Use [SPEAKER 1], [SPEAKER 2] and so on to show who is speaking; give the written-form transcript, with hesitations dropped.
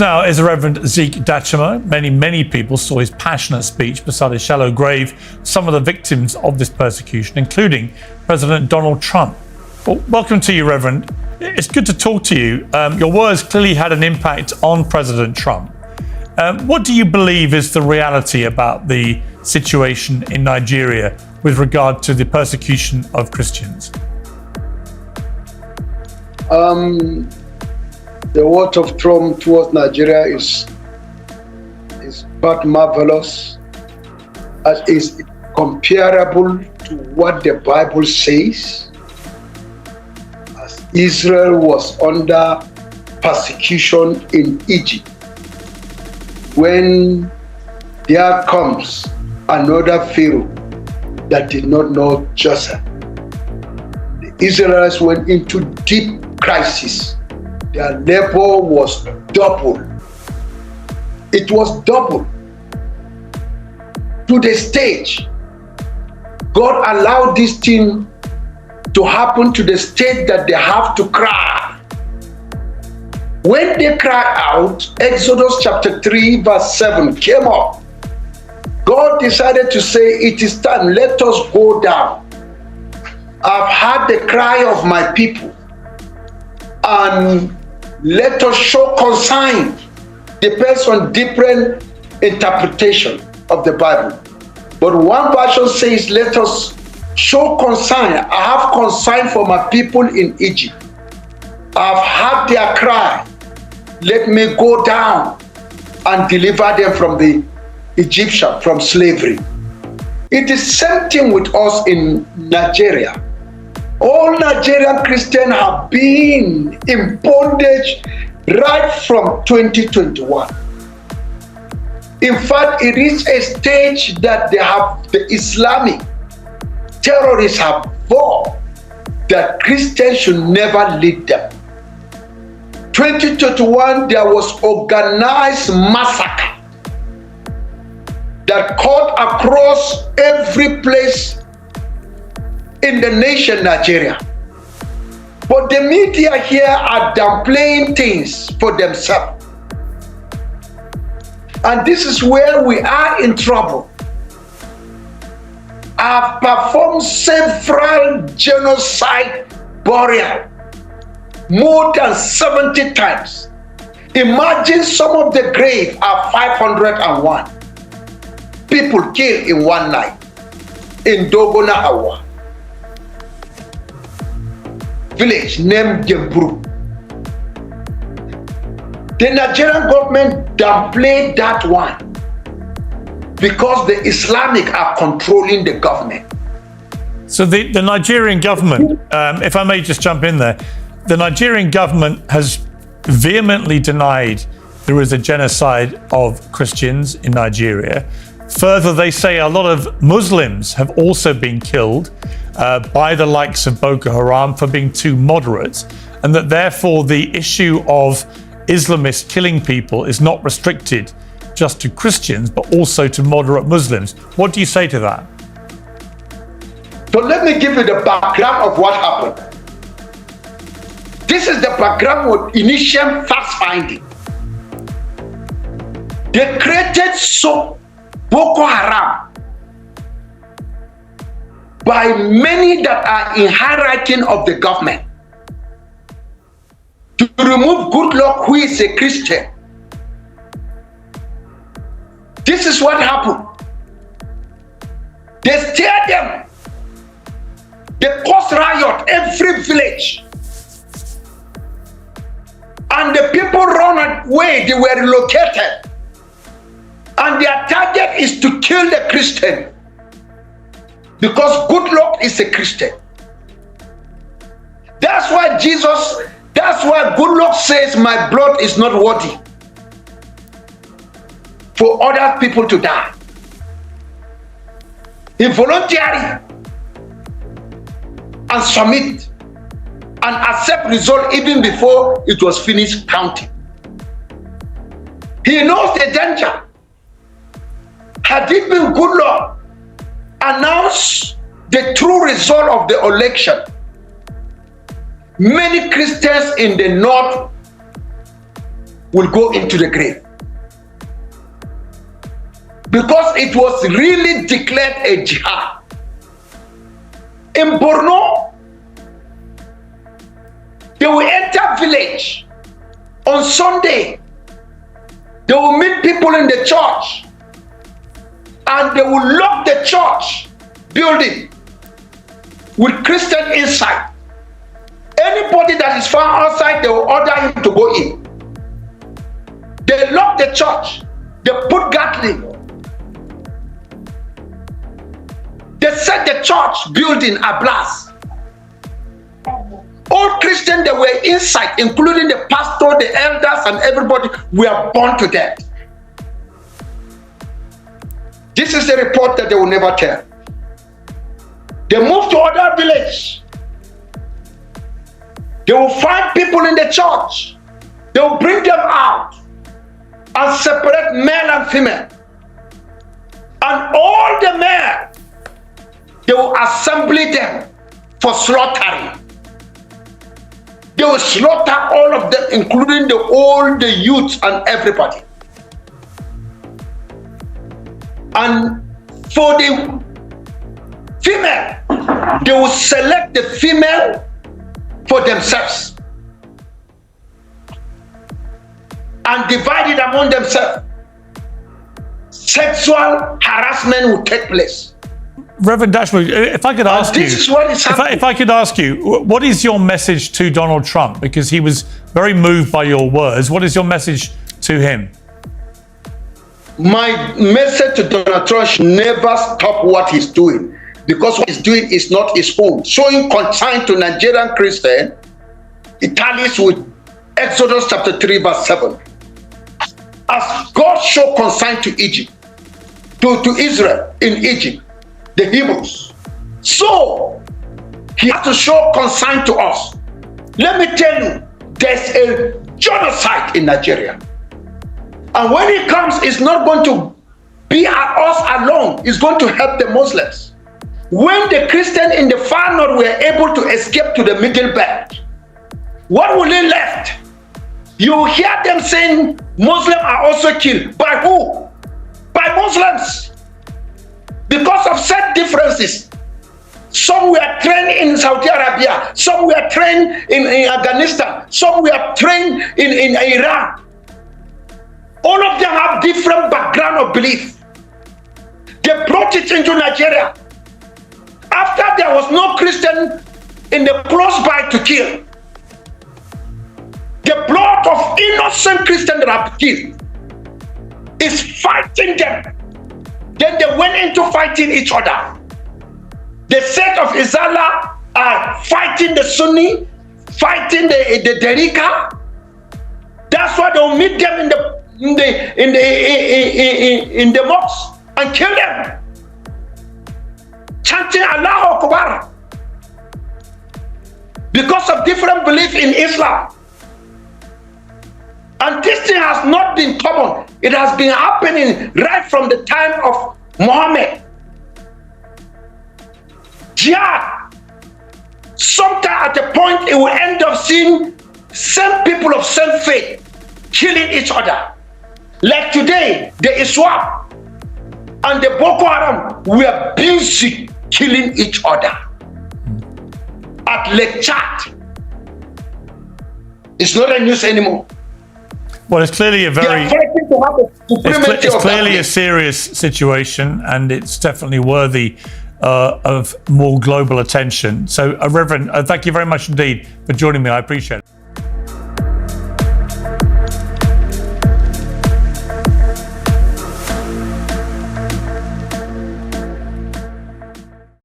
[SPEAKER 1] Now, as the Reverend Ezekiel Dachomo, many people saw his passionate speech beside a shallow grave, some of the victims of this persecution, including President Donald Trump. Well, welcome to you, Reverend. It's good to talk to you. Your words clearly had an impact on President Trump. What do you believe is the reality about the situation in Nigeria with regard to the persecution of Christians?
[SPEAKER 2] The word of Trump towards Nigeria is but marvelous, as is comparable to what the Bible says, as Israel was under persecution in Egypt. When there comes another Pharaoh that did not know Joseph, the Israelites went into deep crisis. Their labor was double. It was double. To the stage, God allowed this thing to happen to the state that they have to cry. When they cried out, Exodus chapter 3 verse 7 came up. God decided to say, it is time, let us go down. I've heard the cry of my people, and let us show concern. Depends on different interpretation of the Bible. But one version says, let us show concern. I have concern for my people in Egypt. I've heard their cry. Let me go down and deliver them from the Egyptian, from slavery. It is same thing with us in Nigeria. All Nigerian Christians have been in bondage right from 2021. In fact, it is a stage that the Islamic terrorists have vowed that Christians should never lead them. 2021, there was organized massacre that cut across every place in the nation Nigeria. But the media here are downplaying things for themselves. And this is where we are in trouble. I've performed several genocide burial, more than 70 times. Imagine some of the graves are 501 people killed in one night in Dogona Hawa village named Gemburu. The Nigerian government downplayed that one because the Islamic are controlling the government.
[SPEAKER 1] So the Nigerian government, if I may just jump in there, the Nigerian government has vehemently denied there is a genocide of Christians in Nigeria. Further, they say a lot of Muslims have also been killed by the likes of Boko Haram for being too moderate, and that therefore the issue of Islamists killing people is not restricted just to Christians, but also to moderate Muslims. What do you say to that?
[SPEAKER 2] So let me give you the background of what happened. This is the background of initial fact finding. They created Boko Haram by many that are in hierarchy of the government to remove Goodluck, who is a Christian. This is what happened. They steered them. They caused riot every village. And the people run away, they were relocated. And their target is to kill the Christian. Because Goodluck is a Christian. That's why Goodluck says, my blood is not worthy for other people to die. He voluntarily and submit and accept result even before it was finished counting. He knows the danger. Had it been Goodluck announce the true result of the election, many Christians in the north will go into the grave. Because it was really declared a jihad. In Borno, they will enter village on Sunday. They will meet people in the church and they will lock the church building with Christian inside. Anybody that is found outside, they will order him to go in. They lock the church. They put Gatling. They set the church building ablaze. All Christians that were inside, including the pastor, the elders, and everybody, were burned to death. This is the report that they will never tell. They move to other village. They will find people in the church. They will bring them out and separate male and female. And all the male, they will assemble them for slaughtering. They will slaughter all of them, including the old, the youth, and everybody. And for the female, they will select the female for themselves and divide it among themselves. Sexual harassment will take place.
[SPEAKER 1] Reverend Dachomo, if I could ask you,
[SPEAKER 2] this is what is happening.
[SPEAKER 1] If I could ask you, what is your message to Donald Trump? Because he was very moved by your words. What is your message to him?
[SPEAKER 2] My message to Donald Trump should never stop what he's doing, because what he's doing is not his own. Showing concern to Nigerian Christian, it tallies with Exodus chapter 3 verse 7. As God showed concern to Egypt, to Israel in Egypt, the Hebrews, so he has to show concern to us. Let me tell you, there's a genocide in Nigeria. And when he comes, it's not going to be us alone. It's going to help the Muslims. When the Christians in the far north were able to escape to the middle belt, what will they left? You hear them saying Muslims are also killed. By who? By Muslims. Because of set differences. Some were trained in Saudi Arabia. Some were trained in Afghanistan. Some were trained in Iran. All of them have different background of belief. They brought it into Nigeria. After there was no Christian in the close by to kill, the blood of innocent Christians that have killed is fighting them. Then they went into fighting each other. The sect of Izala are fighting the Sunni, fighting the Derika. That's why they'll meet them in the mosque and kill them, chanting Allahu Akbar, because of different belief in Islam. And this thing has not been common. It has been happening right from the time of Muhammad. Jihad. Sometime at a point, it will end up seeing same people of same faith killing each other. Like today, the ISWAP and the Boko Haram were busy killing each other at Lake Chad. It's not a news anymore.
[SPEAKER 1] Well, it's clearly a very, it's clearly a serious situation, and it's definitely worthy of more global attention. So, Reverend, thank you very much indeed for joining me. I appreciate it.